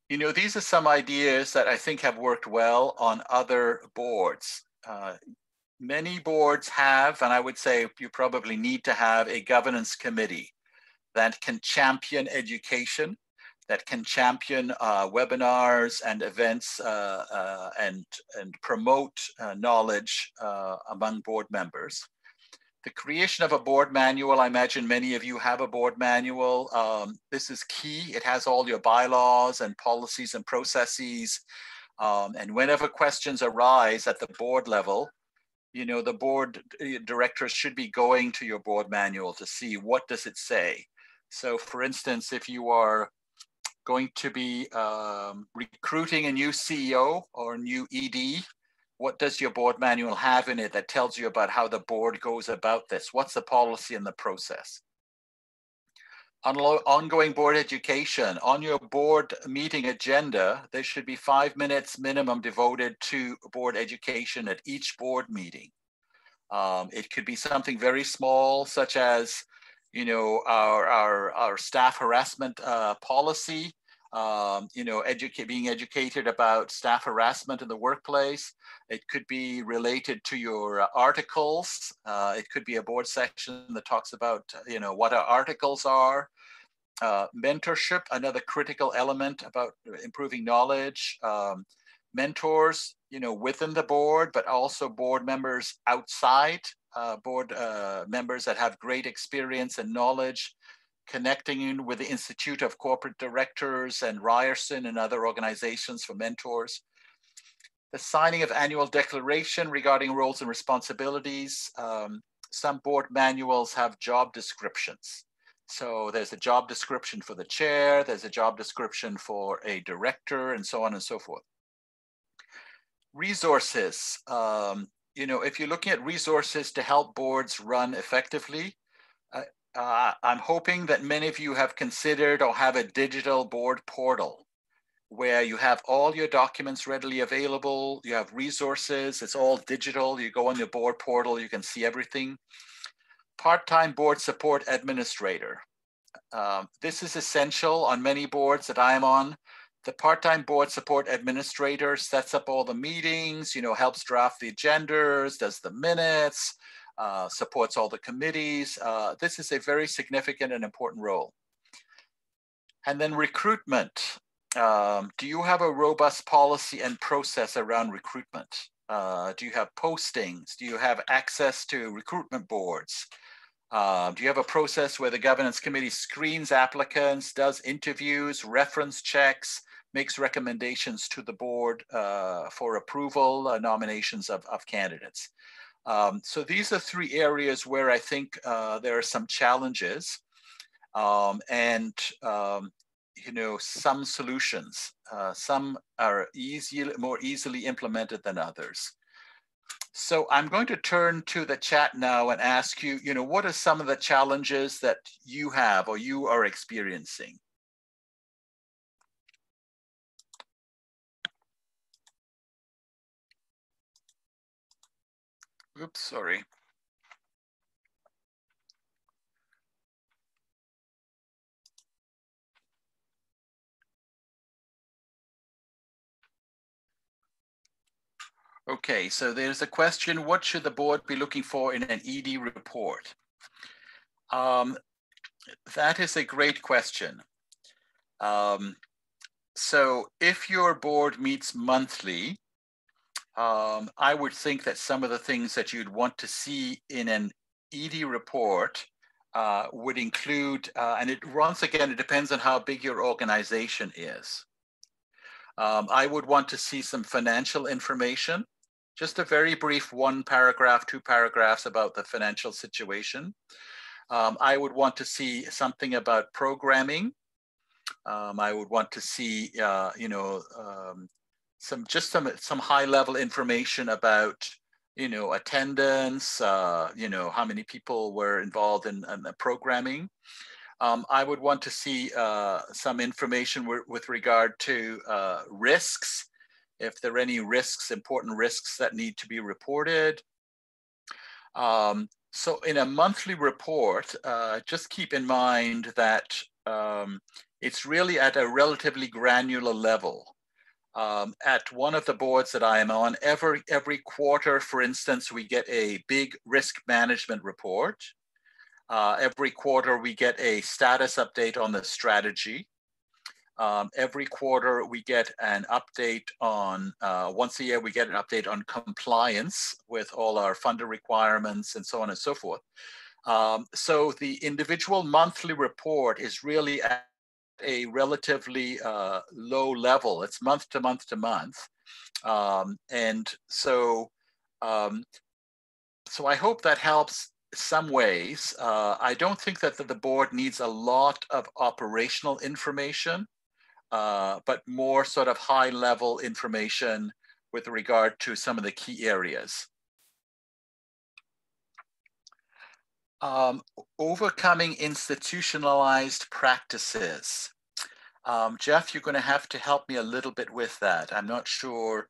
You know, these are some ideas that I think have worked well on other boards. Many boards have, and I would say you probably need to have, a governance committee that can champion education, that can champion webinars and events and promote knowledge among board members. The creation of a board manual, I imagine many of you have a board manual. This is key. It has all your bylaws and policies and processes. And whenever questions arise at the board level, you know, the board directors should be going to your board manual to see what does it say. So for instance, if you are going to be recruiting a new CEO or a new ED, what does your board manual have in it that tells you about how the board goes about this? What's the policy and the process? Ongoing board education. On your board meeting agenda, there should be 5 minutes minimum devoted to board education at each board meeting. It could be something very small, such as, you know, our staff harassment policy, you know, being educated about staff harassment in the workplace. It could be related to your articles. It could be a board section that talks about, you know, what our articles are. Mentorship, another critical element about improving knowledge. Mentors, you know, within the board, but also board members outside, board members that have great experience and knowledge, connecting in with the Institute of Corporate Directors and Ryerson and other organizations for mentors. The signing of annual declaration regarding roles and responsibilities. Some board manuals have job descriptions. So there's a job description for the chair, there's a job description for a director, and so on and so forth. Resources. You know, if you're looking at resources to help boards run effectively, I'm hoping that many of you have considered or have a digital board portal where you have all your documents readily available, you have resources, it's all digital, you go on your board portal, you can see everything. Part-time board support administrator. This is essential on many boards that I'm on. The part-time board support administrator sets up all the meetings, you know, helps draft the agendas, does the minutes, supports all the committees. This is a very significant and important role. And then recruitment. Do you have a robust policy and process around recruitment? Do you have postings? Do you have access to recruitment boards? Do you have a process where the governance committee screens applicants, does interviews, reference checks, makes recommendations to the board for approval, nominations of candidates? So these are 3 areas where I think there are some challenges and you know, some solutions. Some are more easily implemented than others. So I'm going to turn to the chat now and ask you, you know, what are some of the challenges that you have or you are experiencing? Oops, sorry. Okay, so there's a question, what should the board be looking for in an ED report? That is a great question. So if your board meets monthly, I would think that some of the things that you'd want to see in an ED report would include, and it once again, it depends on how big your organization is. I would want to see some financial information, just a very brief 1 paragraph, 2 paragraphs about the financial situation. I would want to see something about programming. I would want to see, you know, some high level information about, you know, attendance, you know, how many people were involved in the programming. I would want to see some information with regard to risks, if there are any risks, important risks that need to be reported. So in a monthly report, just keep in mind that it's really at a relatively granular level. At one of the boards that I am on, every quarter, for instance, we get a big risk management report. Every quarter, we get a status update on the strategy. Every quarter, we get an update on, once a year, we get an update on compliance with all our funder requirements and so on and so forth. So the individual monthly report is really at a relatively low level. It's month to month to month. And so, so I hope that helps some ways. I don't think that the board needs a lot of operational information, but more sort of high level information with regard to some of the key areas. Overcoming institutionalized practices. Jeff, you're going to have to help me a little bit with that. I'm not sure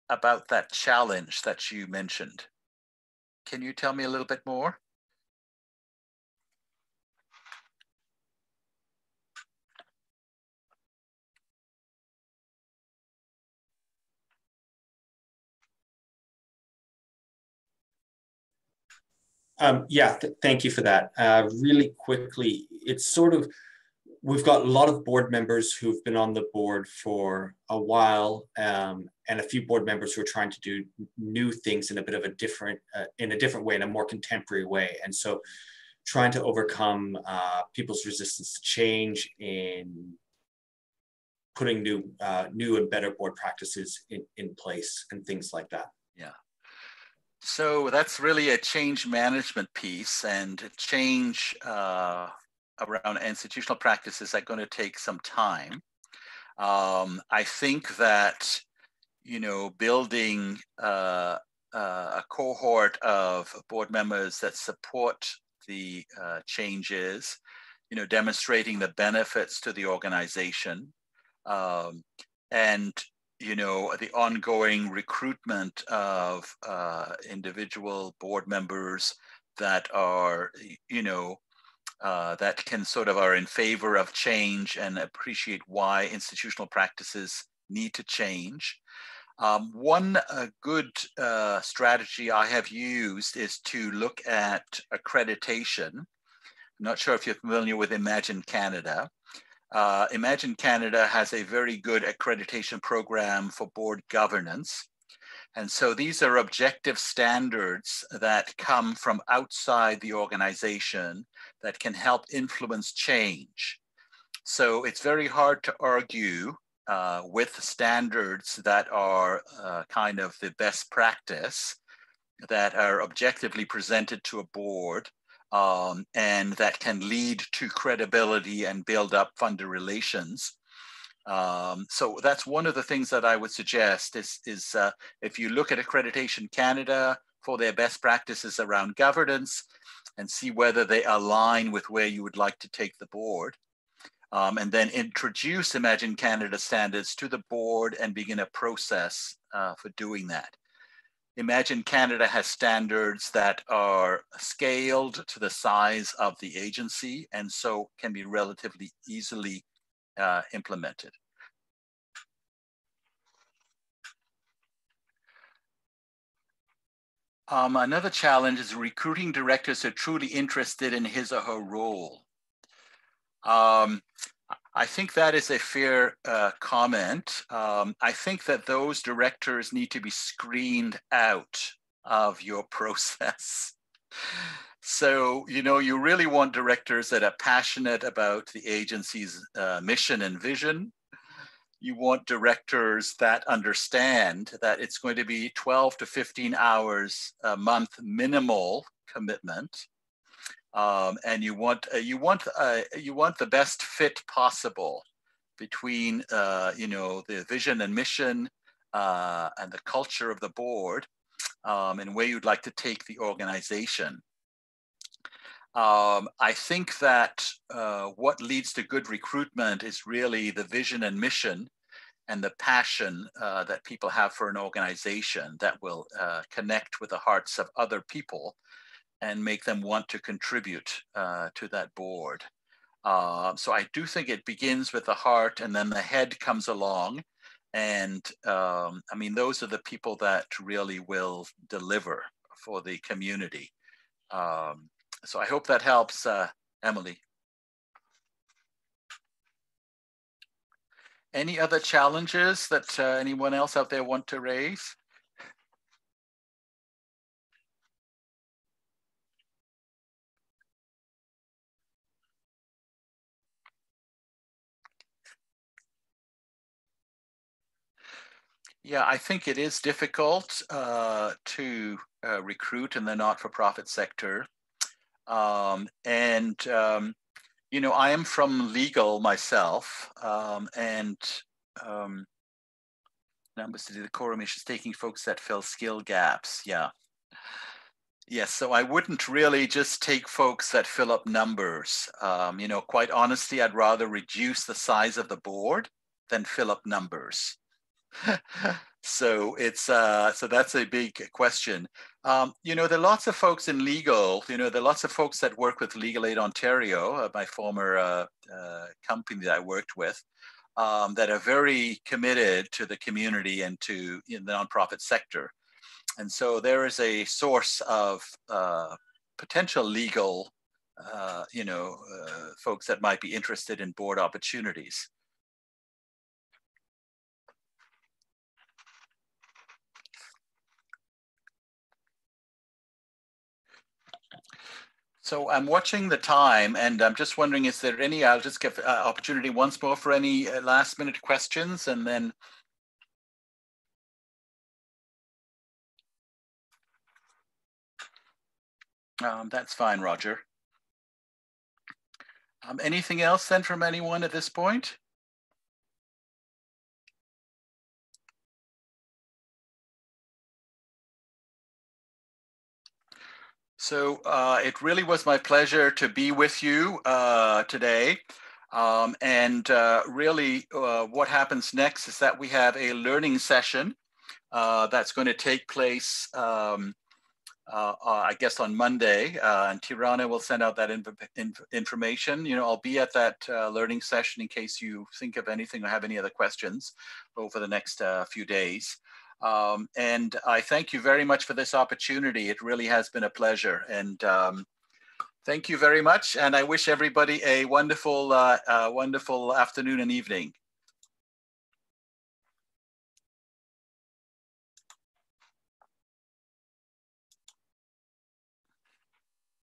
about that challenge that you mentioned. Can you tell me a little bit more? Yeah, thank you for that. Really quickly, it's sort of, we've got a lot of board members who've been on the board for a while, and a few board members who are trying to do new things in a bit of a different, way, in a more contemporary way. And so trying to overcome people's resistance to change in putting new and better board practices in place and things like that. Yeah. So that's really a change management piece, and change around institutional practices are going to take some time. I think that, you know, building a cohort of board members that support the changes, you know, demonstrating the benefits to the organization, and you know, the ongoing recruitment of individual board members that are, you know, that can sort of are in favor of change and appreciate why institutional practices need to change. One good strategy I have used is to look at accreditation. I'm not sure if you're familiar with Imagine Canada. Imagine Canada has a very good accreditation program for board governance. And so these are objective standards that come from outside the organization that can help influence change. So it's very hard to argue with standards that are kind of the best practice, that are objectively presented to a board, and that can lead to credibility and build up funder relations. So that's one of the things that I would suggest is if you look at Accreditation Canada for their best practices around governance and see whether they align with where you would like to take the board, and then introduce Imagine Canada standards to the board and begin a process for doing that. Imagine Canada has standards that are scaled to the size of the agency and so can be relatively easily implemented. Another challenge is recruiting directors who are truly interested in his or her role. I think that is a fair comment. I think that those directors need to be screened out of your process. So, you know, you really want directors that are passionate about the agency's mission and vision. You want directors that understand that it's going to be 12 to 15 hours a month minimal commitment. And you want the best fit possible between you know, the vision and mission and the culture of the board, and where you'd like to take the organization. I think that what leads to good recruitment is really the vision and mission and the passion that people have for an organization that will connect with the hearts of other people and make them want to contribute to that board. So I do think it begins with the heart, and then the head comes along. And I mean, those are the people that really will deliver for the community. So I hope that helps, Emily. Any other challenges that anyone else out there want to raise? Yeah, I think it is difficult to recruit in the not-for-profit sector. You know, I am from legal myself, numbers to do the quorum is taking folks that fill skill gaps. Yeah. Yes, so I wouldn't really just take folks that fill up numbers. You know, quite honestly, I'd rather reduce the size of the board than fill up numbers. So it's so that's a big question. You know, there are lots of folks in legal. You know, there are lots of folks that work with Legal Aid Ontario, my former company that I worked with, that are very committed to the community and to the nonprofit sector. And so there is a source of potential legal, you know, folks that might be interested in board opportunities. So I'm watching the time, and I'm just wondering, is there any, I'll just give opportunity once more for any last minute questions, and then. That's fine, Roger. Anything else then from anyone at this point? So it really was my pleasure to be with you today. Really what happens next is that we have a learning session that's going to take place, I guess, on Monday. And Tirana will send out that information. You know, I'll be at that learning session in case you think of anything or have any other questions over the next few days. And I thank you very much for this opportunity. It really has been a pleasure. And thank you very much. And I wish everybody a wonderful, wonderful afternoon and evening.